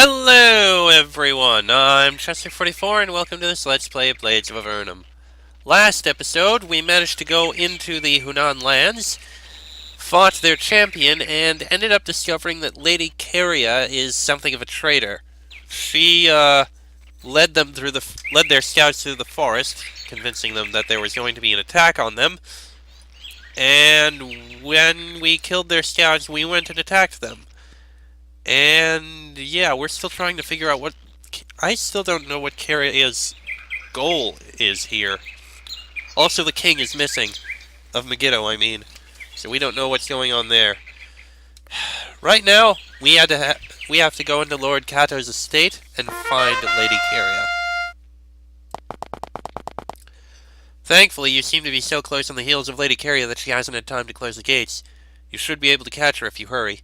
Hello everyone, I'm Chester44 and welcome to this Let's Play of Blades of Avernum. Last episode, we managed to go into the Hunan lands, fought their champion, and ended up discovering that Lady Caria is something of a traitor. She, led their scouts through the forest, convincing them that there was going to be an attack on them, and when we killed their scouts, we went and attacked them. And yeah, we're still trying to figure out what... I still don't know what Caria's goal is here. Also, the king is missing. Of Megiddo, I mean. So we don't know what's going on there. Right now, we have to go into Lord Cato's estate and find Lady Caria. Thankfully, you seem to be so close on the heels of Lady Caria that she hasn't had time to close the gates. You should be able to catch her if you hurry.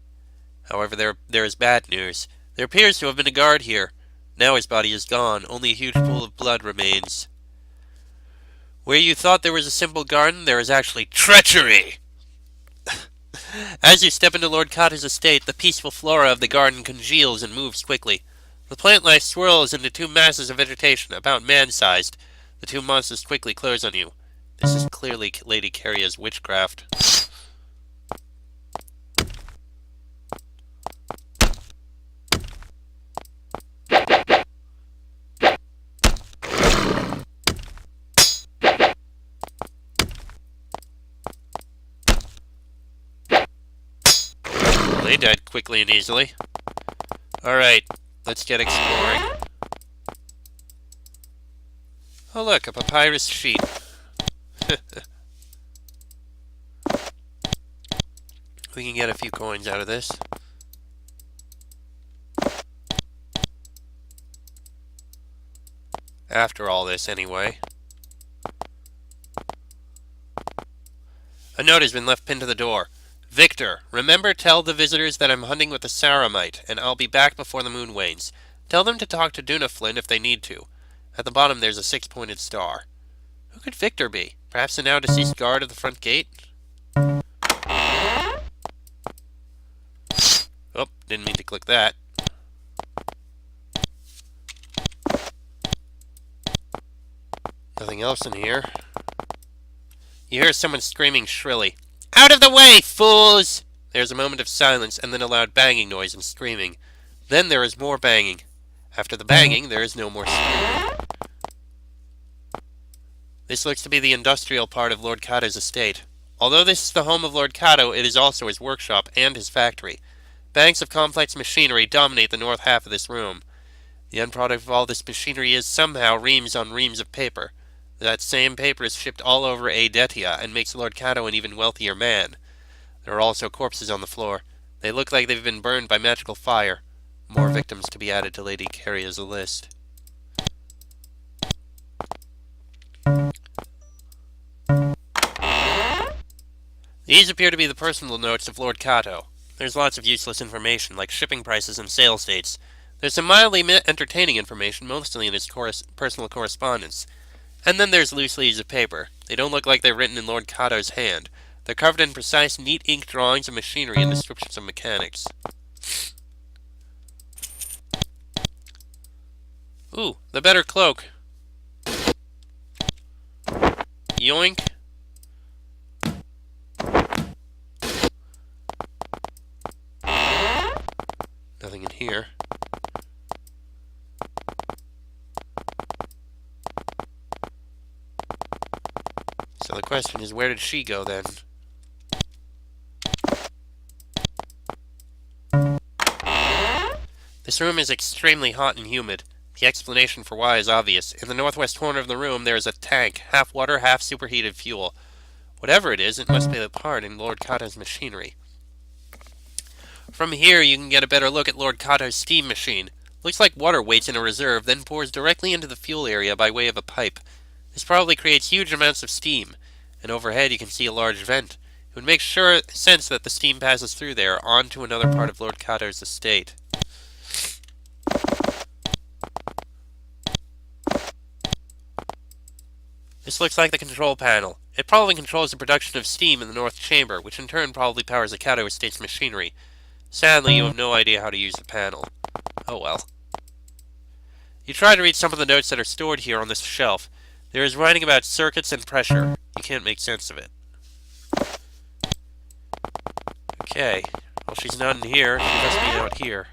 However, there is bad news. There appears to have been a guard here. Now his body is gone. Only a huge pool of blood remains. Where you thought there was a simple garden, there is actually treachery! As you step into Lord Cato's estate, the peaceful flora of the garden congeals and moves quickly. The plant life swirls into two masses of vegetation, about man-sized. The two monsters quickly close on you. This is clearly Lady Caria's witchcraft. They died quickly and easily. Alright, let's get exploring. Oh look, a papyrus sheet. We can get a few coins out of this. After all this, anyway. A note has been left pinned to the door. Victor, remember, tell the visitors that I'm hunting with the Saramite, and I'll be back before the moon wanes. Tell them to talk to Dunaflin if they need to. At the bottom there's a six-pointed star. Who could Victor be? Perhaps the now-deceased guard of the front gate? Oh, didn't mean to click that. Nothing else in here. You hear someone screaming shrilly. Out of the way, fools! There's a moment of silence, and then a loud banging noise and screaming. Then there is more banging. After the banging, there is no more screaming. This looks to be the industrial part of Lord Cato's estate. Although this is the home of Lord Cato, it is also his workshop and his factory. Banks of complex machinery dominate the north half of this room. The end product of all this machinery is somehow reams on reams of paper. That same paper is shipped all over Aedetia and makes Lord Cato an even wealthier man. There are also corpses on the floor. They look like they've been burned by magical fire. More victims to be added to Lady Caria's list. These appear to be the personal notes of Lord Cato. There's lots of useless information, like shipping prices and sales dates. There's some mildly entertaining information, mostly in his personal correspondence. And then there's loose leaves of paper. They don't look like they're written in Lord Cato's hand. They're covered in precise, neat ink drawings of machinery and descriptions of mechanics. Ooh, the better cloak. Yoink. Nothing in here. So the question is, where did she go then? This room is extremely hot and humid. The explanation for why is obvious. In the northwest corner of the room there is a tank, half water, half superheated fuel. Whatever it is, it must play a part in Lord Cato's machinery. From here you can get a better look at Lord Cato's steam machine. Looks like water waits in a reserve, then pours directly into the fuel area by way of a pipe. This probably creates huge amounts of steam, and overhead you can see a large vent. It would make sense that the steam passes through there, on to another part of Lord Cato's estate. This looks like the control panel. It probably controls the production of steam in the north chamber, which in turn probably powers the Cato estate's machinery. Sadly, you have no idea how to use the panel. Oh well. You try to read some of the notes that are stored here on this shelf. There is writing about circuits and pressure. You can't make sense of it. Okay. Well, she's not in here. She must be out here.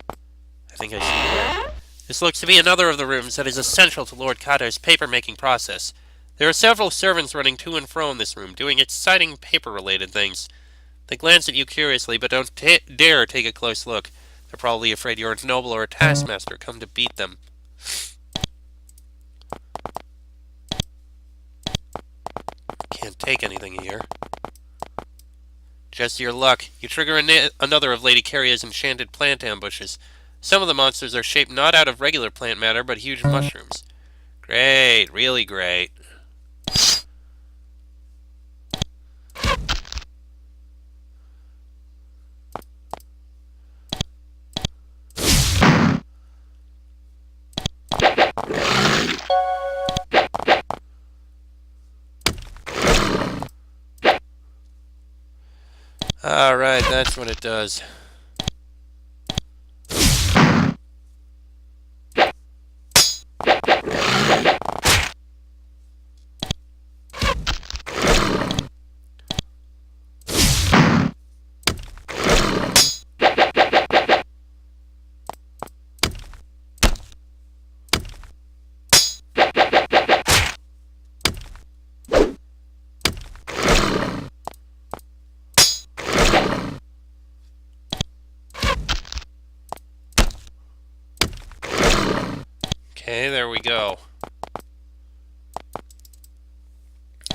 I think I see her. This looks to be another of the rooms that is essential to Lord Kato's paper-making process. There are several servants running to and fro in this room, doing exciting paper-related things. They glance at you curiously, but don't dare take a close look. They're probably afraid you're a noble or a taskmaster come to beat them. Can't take anything here. Just your luck. You trigger another of Lady Carria's enchanted plant ambushes. Some of the monsters are shaped not out of regular plant matter, but huge mushrooms. Great, really great. Alright, that's what it does. Okay, there we go.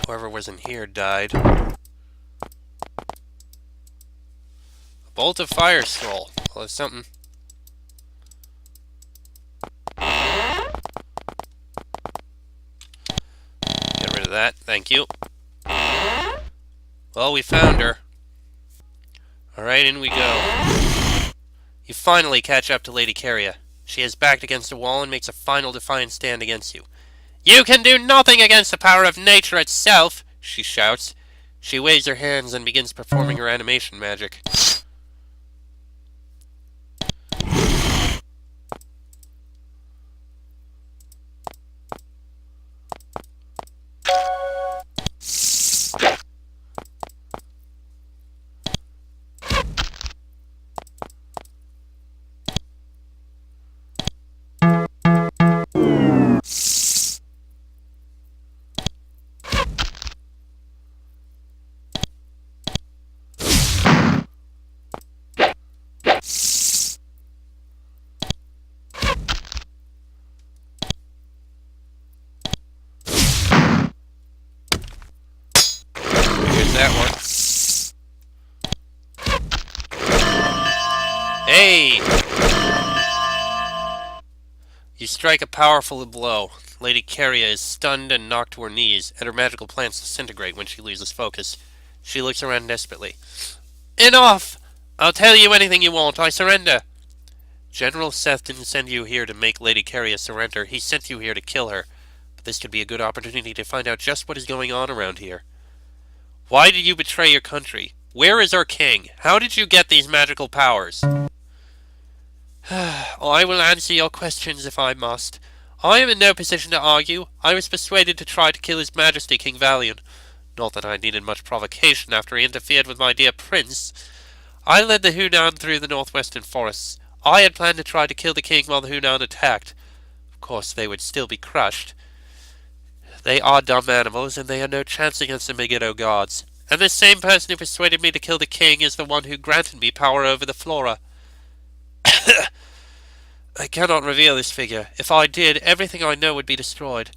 Whoever was in here died. A bolt of fire scroll. Well, that's something. Get rid of that, thank you. Well, we found her. Alright, in we go. You finally catch up to Lady Carria. She is backed against a wall and makes a final defiant stand against you. "You can do nothing against the power of nature itself!" she shouts. She waves her hands and begins performing her animation magic. Here's that one. Hey! You strike a powerful blow. Lady Carria is stunned and knocked to her knees, and her magical plants disintegrate when she loses focus. She looks around desperately. "Enough! I'll tell you anything you want. I surrender." General Seth didn't send you here to make Lady Carria surrender. He sent you here to kill her. But this could be a good opportunity to find out just what is going on around here. Why did you betray your country? Where is our king? How did you get these magical powers? I will answer your questions if I must. I am in no position to argue. I was persuaded to try to kill His Majesty King Valiant. Not that I needed much provocation after he interfered with my dear prince. I led the Hunan through the northwestern forests. I had planned to try to kill the king while the Hunan attacked. Of course, they would still be crushed. They are dumb animals, and they had no chance against the Megiddo gods. And this same person who persuaded me to kill the king is the one who granted me power over the flora. I cannot reveal this figure. If I did, everything I know would be destroyed.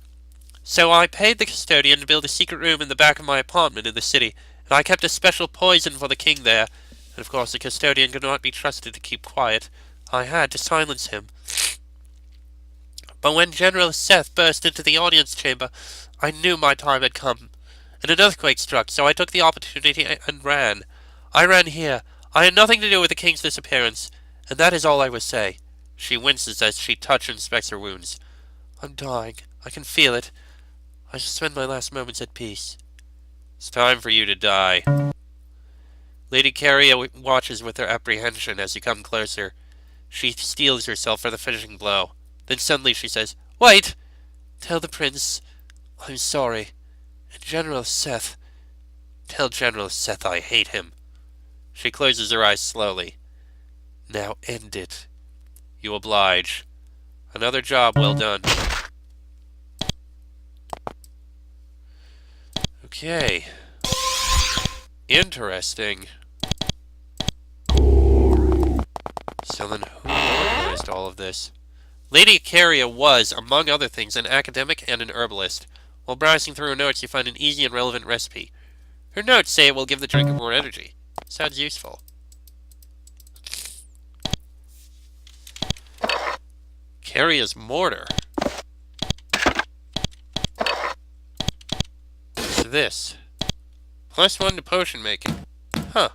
So I paid the custodian to build a secret room in the back of my apartment in the city, and I kept a special poison for the king there. And of course the custodian could not be trusted to keep quiet. I had to silence him. But when General Seth burst into the audience chamber, I knew my time had come. And an earthquake struck, so I took the opportunity and ran. I ran here. I had nothing to do with the king's disappearance, and that is all I will say. She winces as she touches and inspects her wounds. I'm dying. I can feel it. I shall spend my last moments at peace. It's time for you to die. Lady Carria watches with her apprehension as you come closer. She steels herself for the finishing blow. Then suddenly she says, "Wait! Tell the prince I'm sorry. And General Seth, tell General Seth I hate him." She closes her eyes slowly. "Now end it. You oblige. Another job well done." Okay. Interesting. So then who organized all of this? Lady Caria was, among other things, an academic and an herbalist. While browsing through her notes, you find an easy and relevant recipe. Her notes say it will give the drinker more energy. Sounds useful. Caria's mortar. What's this? +1 to potion making. Huh.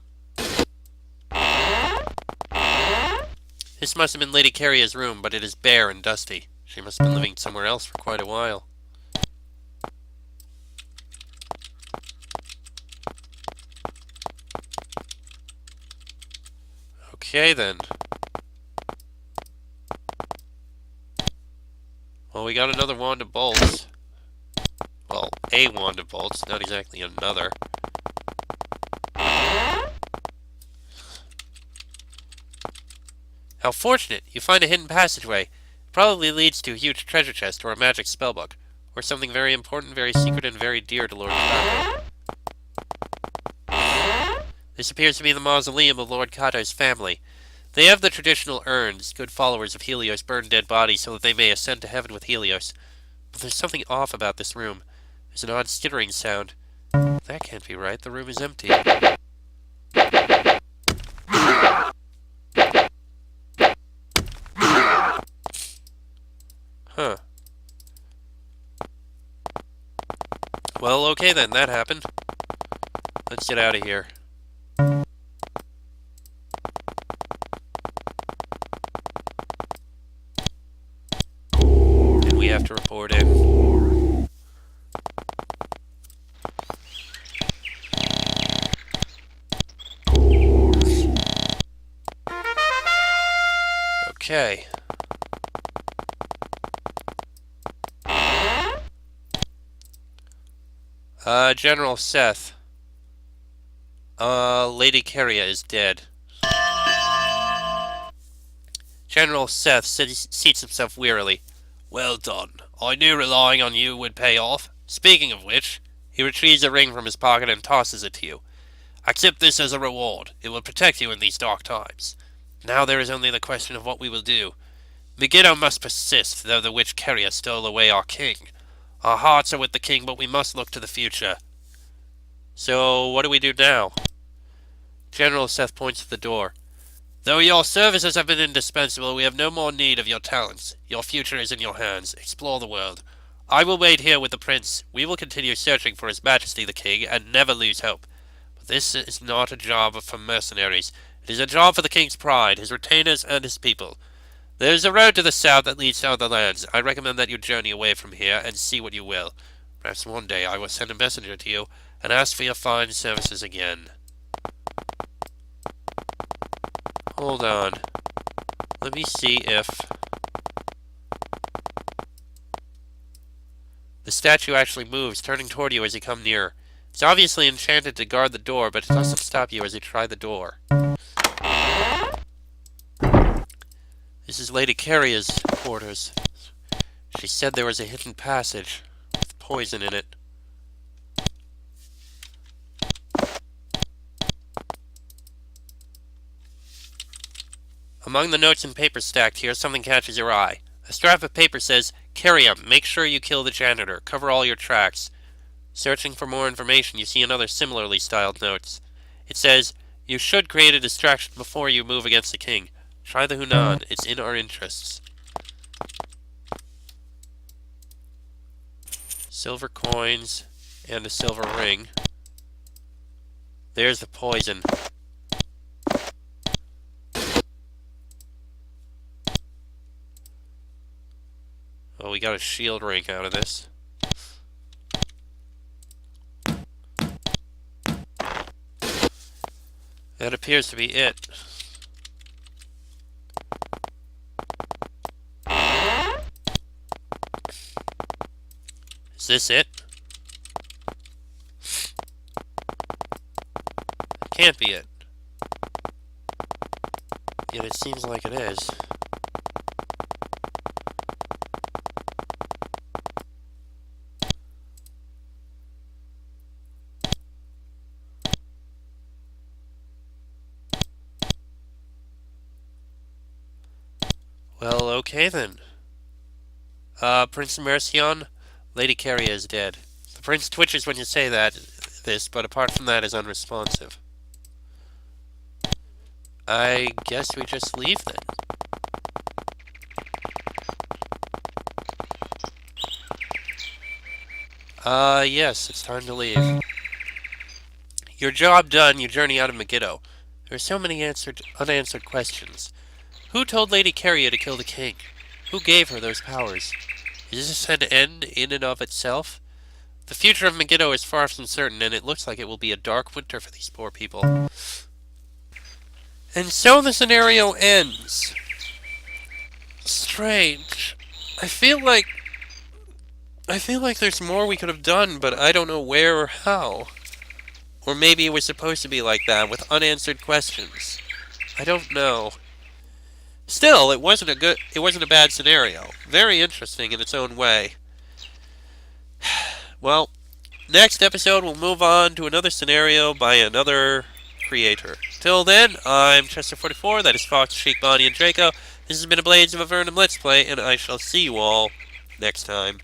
This must have been Lady Caria's room, but it is bare and dusty. She must have been living somewhere else for quite a while. Okay then. Well, we got another wand of bolts. Well, a wand of bolts, not exactly another. How fortunate! You find a hidden passageway. It probably leads to a huge treasure chest or a magic spellbook. Or something very important, very secret, and very dear to Lord Kato. This appears to be the mausoleum of Lord Kato's family. They have the traditional urns, good followers of Helios burn dead bodies so that they may ascend to heaven with Helios. But there's something off about this room. There's an odd skittering sound. That can't be right. The room is empty. Huh. Well, okay then. That happened. Let's get out of here. And we have to report in. Okay. General Seth. Lady Caria is dead. General Seth seats himself wearily. "Well done. I knew relying on you would pay off. Speaking of which," he retrieves a ring from his pocket and tosses it to you. "Accept this as a reward. It will protect you in these dark times. Now there is only the question of what we will do. Megiddo must persist, though the witch Caria stole away our king. Our hearts are with the king, but we must look to the future." So, what do we do now? General Seth points to the door. "Though your services have been indispensable, we have no more need of your talents. Your future is in your hands. Explore the world. I will wait here with the prince. We will continue searching for his majesty the king, and never lose hope. But this is not a job for mercenaries. It is a job for the king's pride, his retainers, and his people. There is a road to the south that leads to other lands. I recommend that you journey away from here, and see what you will. Perhaps one day I will send a messenger to you, and ask for your fine services again." Hold on. Let me see if the statue actually moves, turning toward you as you come nearer. It's obviously enchanted to guard the door, but it doesn't stop you as you try the door. This is Lady Caria's quarters. She said there was a hidden passage with poison in it. Among the notes and papers stacked here, something catches your eye. A scrap of paper says, "Caria, make sure you kill the janitor. Cover all your tracks." Searching for more information, you see another similarly styled notes. It says, "You should create a distraction before you move against the king. Try the Hunan. It's in our interests." Silver coins and a silver ring. There's the poison. Well, we got a shield ring out of this. That appears to be it. this it? Can't be it. Yet it seems like it is. Well, okay then. Prince Mercion, Lady Carrier is dead. The prince twitches when you say this, but apart from that is unresponsive. I guess we just leave then. Yes, it's time to leave. Your job done, you journey out of Megiddo. There are so many unanswered questions. Who told Lady Carrier to kill the king? Who gave her those powers? Is this an end in and of itself? The future of Megiddo is far from certain, and it looks like it will be a dark winter for these poor people. And so the scenario ends. Strange. I feel like there's more we could have done, but I don't know where or how. Or maybe it was supposed to be like that, with unanswered questions. I don't know. Still, it wasn't a bad scenario. Very interesting in its own way. Well, next episode we'll move on to another scenario by another creator. Till then, I'm Chester44, that is Fox, Sheik, Bonnie, and Draco. This has been a Blades of Avernum Let's Play, and I shall see you all next time.